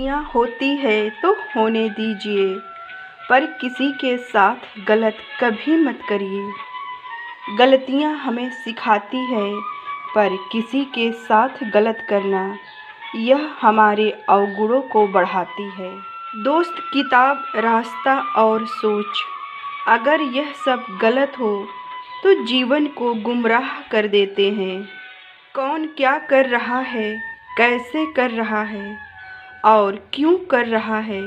गलतियाँ होती है तो होने दीजिए, पर किसी के साथ गलत कभी मत करिए। गलतियाँ हमें सिखाती है, पर किसी के साथ गलत करना यह हमारे अवगुणों को बढ़ाती है। दोस्त, किताब, रास्ता और सोच, अगर यह सब गलत हो तो जीवन को गुमराह कर देते हैं। कौन क्या कर रहा है, कैसे कर रहा है और क्यों कर रहा है,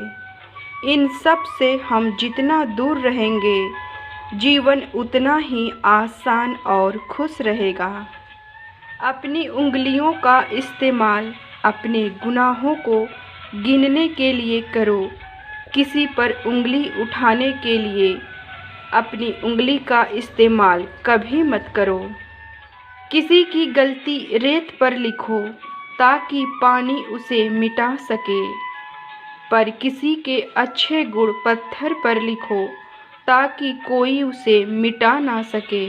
इन सब से हम जितना दूर रहेंगे, जीवन उतना ही आसान और खुश रहेगा। अपनी उंगलियों का इस्तेमाल अपने गुनाहों को गिनने के लिए करो, किसी पर उंगली उठाने के लिए अपनी उंगली का इस्तेमाल कभी मत करो। किसी की गलती रेत पर लिखो ताकि पानी उसे मिटा सके, पर किसी के अच्छे गुण पत्थर पर लिखो ताकि कोई उसे मिटा ना सके।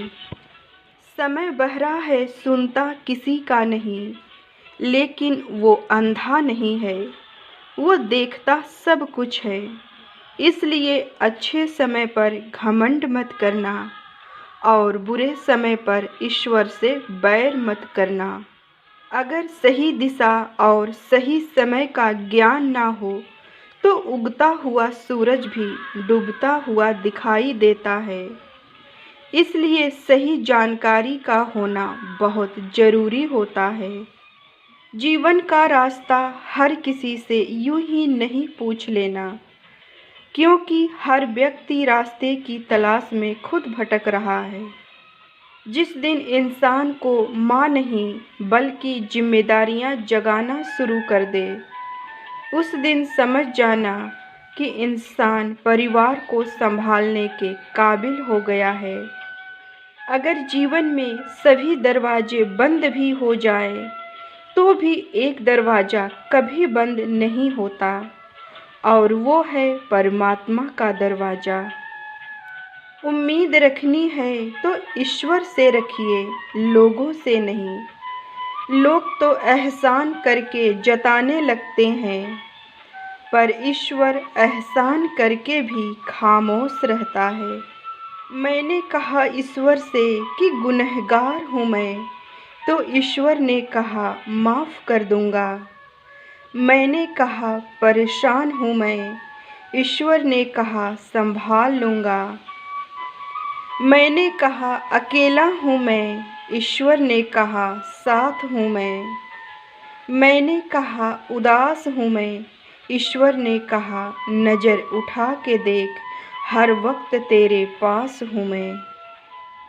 समय बहरा है, सुनता किसी का नहीं, लेकिन वो अंधा नहीं है, वो देखता सब कुछ है। इसलिए अच्छे समय पर घमंड मत करना और बुरे समय पर ईश्वर से बैर मत करना। अगर सही दिशा और सही समय का ज्ञान ना हो तो उगता हुआ सूरज भी डूबता हुआ दिखाई देता है। इसलिए सही जानकारी का होना बहुत ज़रूरी होता है। जीवन का रास्ता हर किसी से यूं ही नहीं पूछ लेना, क्योंकि हर व्यक्ति रास्ते की तलाश में खुद भटक रहा है। जिस दिन इंसान को माँ नहीं बल्कि जिम्मेदारियाँ जगाना शुरू कर दे, उस दिन समझ जाना कि इंसान परिवार को संभालने के काबिल हो गया है। अगर जीवन में सभी दरवाजे बंद भी हो जाए तो भी एक दरवाज़ा कभी बंद नहीं होता, और वो है परमात्मा का दरवाज़ा। उम्मीद रखनी है तो ईश्वर से रखिए, लोगों से नहीं। लोग तो एहसान करके जताने लगते हैं, पर ईश्वर एहसान करके भी खामोश रहता है। मैंने कहा ईश्वर से कि गुनहगार हूँ मैं, तो ईश्वर ने कहा माफ़ कर दूँगा। मैंने कहा परेशान हूँ मैं, ईश्वर ने कहा संभाल लूँगा। मैंने कहा अकेला हूँ मैं, ईश्वर ने कहा साथ हूँ मैं। मैंने कहा उदास हूँ मैं, ईश्वर ने कहा नज़र उठा के देख, हर वक्त तेरे पास हूँ मैं।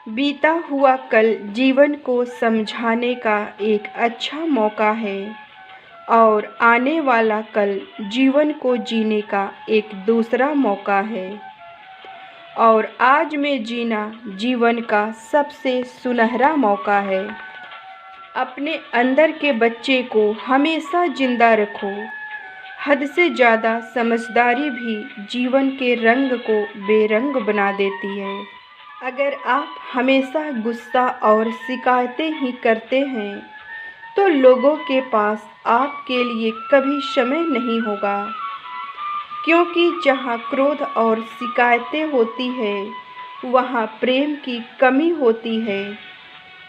बीता हुआ कल जीवन को समझाने का एक अच्छा मौका है, और आने वाला कल जीवन को जीने का एक दूसरा मौका है। और आज में जीना जीवन का सबसे सुनहरा मौका है। अपने अंदर के बच्चे को हमेशा जिंदा रखो। हद से ज़्यादा समझदारी भी जीवन के रंग को बेरंग बना देती है। अगर आप हमेशा गुस्सा और शिकायतें ही करते हैं तो लोगों के पास आपके लिए कभी समय नहीं होगा, क्योंकि जहाँ क्रोध और शिकायतें होती है वहाँ प्रेम की कमी होती है,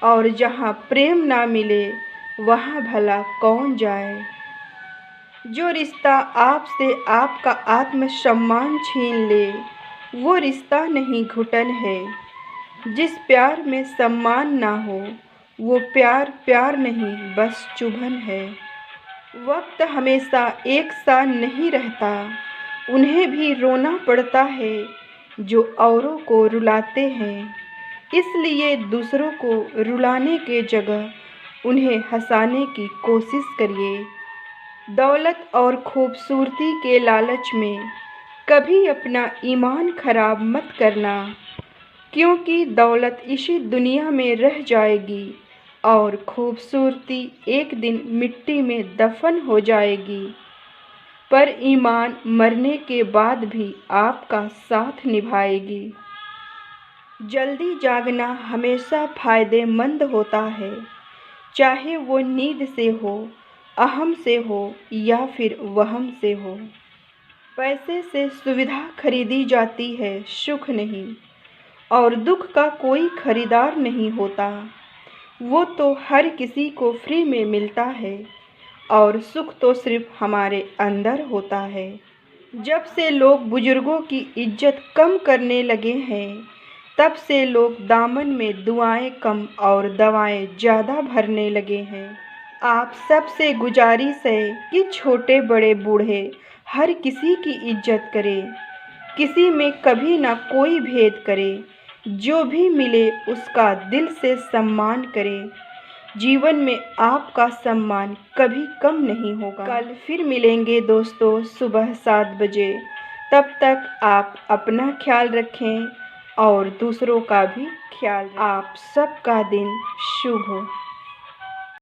और जहाँ प्रेम ना मिले वहाँ भला कौन जाए। जो रिश्ता आपसे आपका आत्मसम्मान छीन ले वो रिश्ता नहीं, घुटन है। जिस प्यार में सम्मान ना हो वो प्यार प्यार नहीं, बस चुभन है। वक्त हमेशा एक सा नहीं रहता, उन्हें भी रोना पड़ता है जो औरों को रुलाते हैं। इसलिए दूसरों को रुलाने के जगह उन्हें हंसाने की कोशिश करिए। दौलत और खूबसूरती के लालच में कभी अपना ईमान खराब मत करना, क्योंकि दौलत इसी दुनिया में रह जाएगी और खूबसूरती एक दिन मिट्टी में दफन हो जाएगी, पर ईमान मरने के बाद भी आपका साथ निभाएगी। जल्दी जागना हमेशा फ़ायदेमंद होता है, चाहे वो नींद से हो, अहम से हो या फिर वहम से हो। पैसे से सुविधा खरीदी जाती है, सुख नहीं। और दुख का कोई खरीदार नहीं होता, वो तो हर किसी को फ्री में मिलता है। और सुख तो सिर्फ हमारे अंदर होता है। जब से लोग बुजुर्गों की इज्जत कम करने लगे हैं, तब से लोग दामन में दुआएं कम और दवाएं ज़्यादा भरने लगे हैं। आप सबसे गुजारिश है कि छोटे बड़े बूढ़े हर किसी की इज्जत करें, किसी में कभी ना कोई भेद करे। जो भी मिले उसका दिल से सम्मान करें। जीवन में आपका सम्मान कभी कम नहीं होगा। कल फिर मिलेंगे दोस्तों सुबह 7 बजे। तब तक आप अपना ख्याल रखें और दूसरों का भी ख्याल रखें। आप सबका दिन शुभ हो।